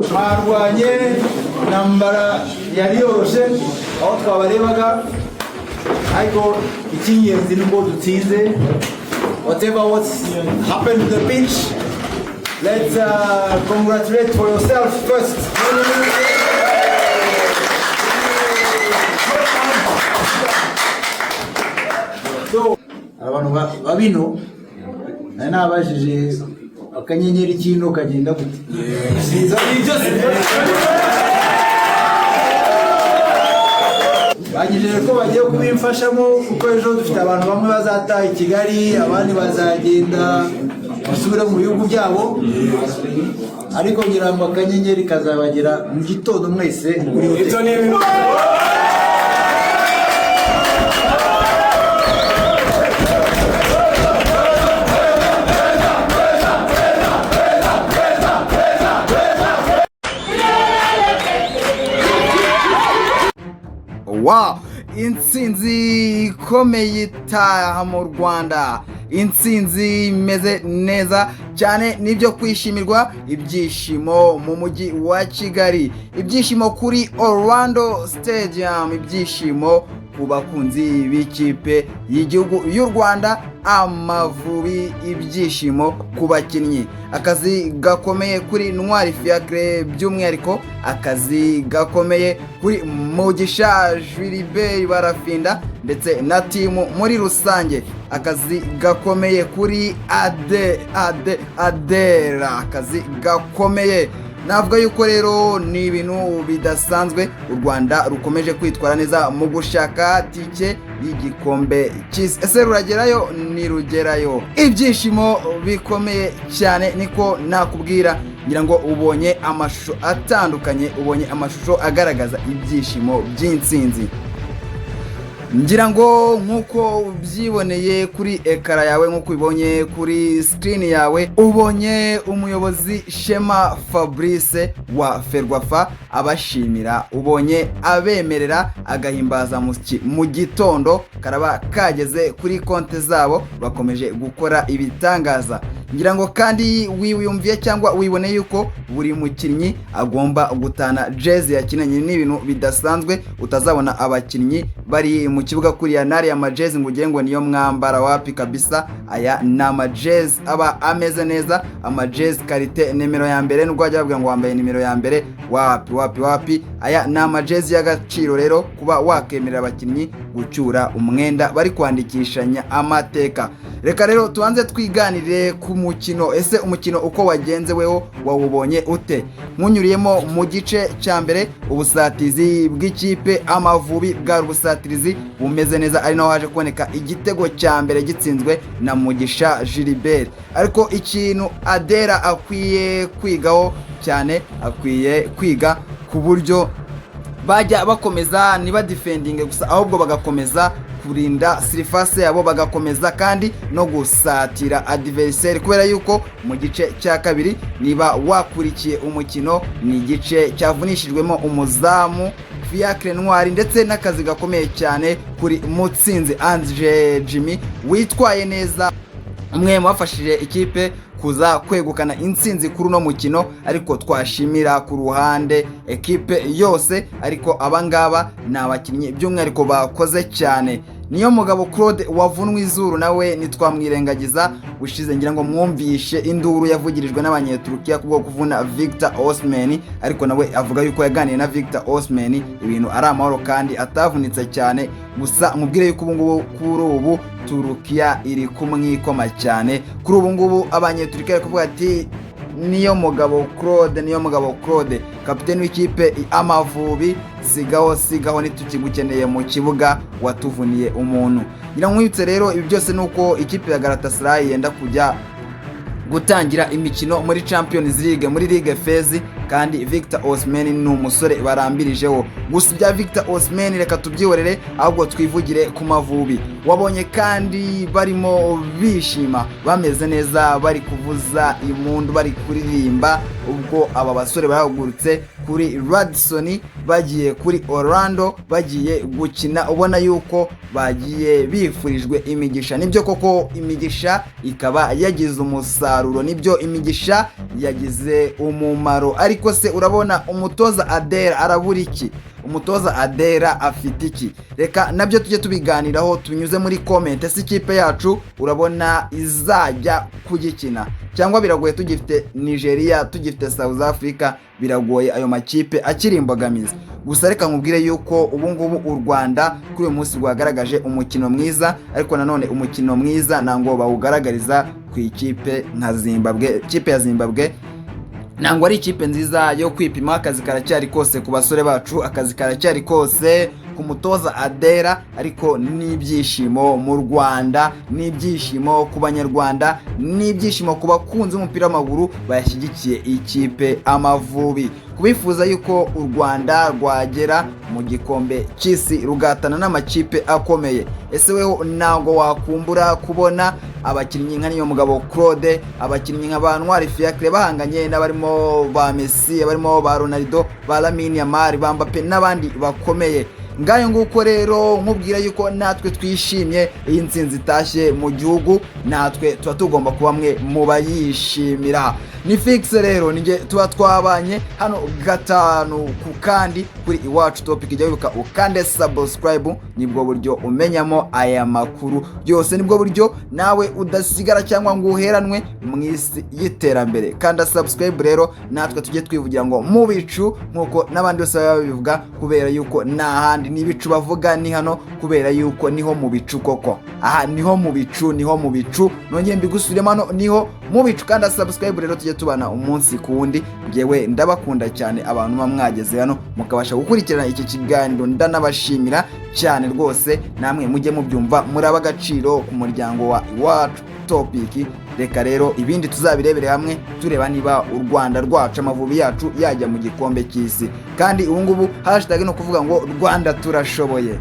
Twarwanye intambara yari yoroshe aho twabarebaga, ariko icy'ingenzi nuko dutsinze. Whatever what happened to the pitch, let's congratulate for yourself first. So abantu babino nabajije akanyenyeri kino kagenda gute. Bagijeje ko bagiye kubimfashamo kuko ejo dufite abantu bamwe bazataha i Kigali, abandi bazagenda basubira mu bihugu byabo, ariko ngira ngo akanyenyeri kazabagera mu gitondo mwese muri hoteli. Wow, intsinzi ikomeye itaha mu Rwanda, intsinzi imeze neza cyane, nibyo kwishimirwa. Ibyishimo mu mujyi wa Kigali, ibyishimo kuri Orlando Stadium, ibyishimo ku bakunzi b'ikipe y'igihugu y'u Rwanda Amavubi, ibyishimo ku bakinnyi. Akazi gakomeye kuri Ntwari Fiacre, by'umwihariko akazi gakomeye kuri Mugisha Juilibert Barafinda ndetse na timu muri rusange. Akazi gakomeye kuri Adera, akazi gakomeye. Navuga yuko rero ni ibintu bidasanzwe. U Rwanda rukomeje kwitwara neza mu gushaka tike y'igikombe cy'isi. Ese ruragerayo? Nirugerayo. Ibyishimo bikomeye cyane niko nakubwira. Ngira ngo ubonye amashusho atandukanye, ubonye amashusho agaragaza ibyishimo by'intsinzi. Ngira ngo nkuko ubyiboneye kuri ekara yawe, nkuko ubonye kuri screen yawe, ubonye umuyobozi Shema Fabrice wa Ferwafa abashimira, ubonye abemerera agahimbazamusyi mu gitondo karaba kageze kuri konte zabo, bakomeje gukora ibitangaza. Ngira ngo kandi wiyumviye cyangwa wiboneye yuko buri mukinnyi agomba gutana jezi yakinanye, n'ibintu bidasanzwe. Utazabona abakinnyi bari mu kibuga kuriya nari ya majezi ngo ugiye ngo niyo mwambara, wapi kabisa. Aya ni amajezi aba ameze neza, amajezi karite nimero ya mbere, nubwo bajya bavuga ngo wambaye nimero ya mbere, wapi. Aya ni amajezi y'agaciro rero kuba wakemerera abakinnyi gucyura umwenda bari kwandikishanya amateka. Reka rero tuanze twiganire ku mukino. Ese umukino uko wagenze weho wawubonye ute? Munyuriyemo mu gice cya mbere, ubusatizi bw'ikipe Amavubi bwa ubusatirizi bumeze neza, ari naho haje kuboneka igitego cya mbere gitsinzwe na Mugisha Juilibert. Ariko ikintu Adera akwiye kwigaho cyane, akwiye kwiga ku buryo bajya bakomeza niba defending gusa, ahubwo bagakomeza kurinda surface yabo, bagakomeza kandi no gusatira adversaire, kubera yuko mu gice cya kabiri niba wakurikiye umukino ni igice cyavunishijwemo umuzamu Fiacre Ntwari, ndetse n'akazi gakomeye cyane kuri Mutsinzi Ange Jimmy witwaye neza, umwe mu bafashije ikipe kuza kwegukana intsinzi kuri no mukino. Ariko twashimira ku ruhande ekipe yose, ariko abangaba ni abakinnyi by'umwihariko bakoze cyane. Niyo mugabo Claude wavunwe izuru nawe nitwamwirengagiza. Ushize ngira ngo mwumvishe induru yavugirijwe n'abanyeturukiya kubwo kuvuna Victor Osimhen, ariko nawe avuga yuko yaganiye na Victor Osimhen ibintu ari amahoro kandi atavunitse cyane. Gusa mubwire yuko kuri ubu Turukiya iri kumwikoma cyane. Kuri ubu ngubu abanyeturukiya kuvuga ati niyo mugabo Claude kapiteni w'ikipe Amavubi, sigaho nitukigukeneye mu kibuga, watuvuniye umuntu. Ngira nkwibutse rero ibi byose nuko ikipe ya Galatasaray yenda kujya gutangira imikino muri Champions League, muri Ligue Phase, kandi Victor Osimhen ni umusore barambirijeho. Gusa bya Victor Osimhen reka tubyihorere, ahubwo twivugire ku Mavubi. Wabonye kandi barimo bishima, bameze neza, bari kuvuza impundu, bari kuririmba ubwo aba basore bahagurutse kuri Radisson, bagiye kuri Orlando, bagiye gukina ubona yuko bagiye bifurijwe imigisha. Nibyo koko imigisha ikaba yagize umusaruro, nibyo imigisha yagize umumaro. Ariko se urabona umutoza Adera arabura iki? Umutoza Adera afite iki? Reka nabyo tujye tubiganiraho tunyuze muri comment. Ese ikipe yacu urabona izajya kugikina cyangwa biragoye? Tugifite Nigeria, tugifite South Africa, biragoye ayo makipe akiri imbogamizi. Gusa reka nkubwire yuko ubu ngubu u Rwanda kuri uyu munsi rwagaragaje umukino mwiza, ariko nanone umukino mwiza ntango bawugaragariza ku ikipe nka Zimbabwe. Ikipe ya Zimbabwe ntango ari ikipe nziza yo kwipima. Akazi karacyari kose ku basore bacu, akazi karacyari kose ku mutoza Adera, ariko n'ibyishimo mu Rwanda, n'ibyishimo ku banyarwanda, n'ibyishimo ku bakunzi umupira w'amaguru bayashyigikiye ikipe Amavubi, kubifuza yuko u Rwanda rwagera mu gikombe cy'isi rugatana n'amakipe akomeye. Ese weho ntago wakumbura kubona abakinnyi nka Niyomugabo Claude, abakinnyi nka Bantwari Fiacre bahanganye n'abarimo ba Messi, abarimo ba Ronaldo, ba Lamine Yamal, ba Mbappe n'abandi bakomeye? Ngayo nguko rero nkubwira yuko natwe twishimye iyi nsinzi itashye mu gihugu, natwe tuba tugomba kuba mwe mu bayishimira. Ni fix rero ninge tuba twabanye hano gatanu ku kandi kuri Iwacu Topic. Ijya wibuka ukande subscribe, nibwo buryo umenyamo aya makuru byose, nibwo buryo nawe udasigara cyangwa ngo uheranwe mu isi y'iterambere. Kanda subscribe rero natwe tujye twivugira ngo mu bicu nkuko n'abandi bose babivuga, kubera yuko n'ahandi n'ibicu bavuga ni hano, kubera yuko niho mu bicu koko. Aha niho mu bicu, niho mu bicu, nongeye mbigusubiremo hano niho mu bicu. Kanda subscribe rero tujye tubana umunsi ku wundi. Ngewe ndabakunda cyane abantu mwageze hano mukabasha gukurikirana iki kiganiro, ndanabashimira cyane rwose. Namwe mujye mubyumva muraba agaciro ku muryango wa Iwacu Topic. Reka rero ibindi tuzabirebere hamwe tureba niba u Rwanda rwacu, Amavubi yacu yajya mu gikombe cy'isi. Kandi ubu ngubu hashtag no kuvuga ngo Rwanda turashoboye.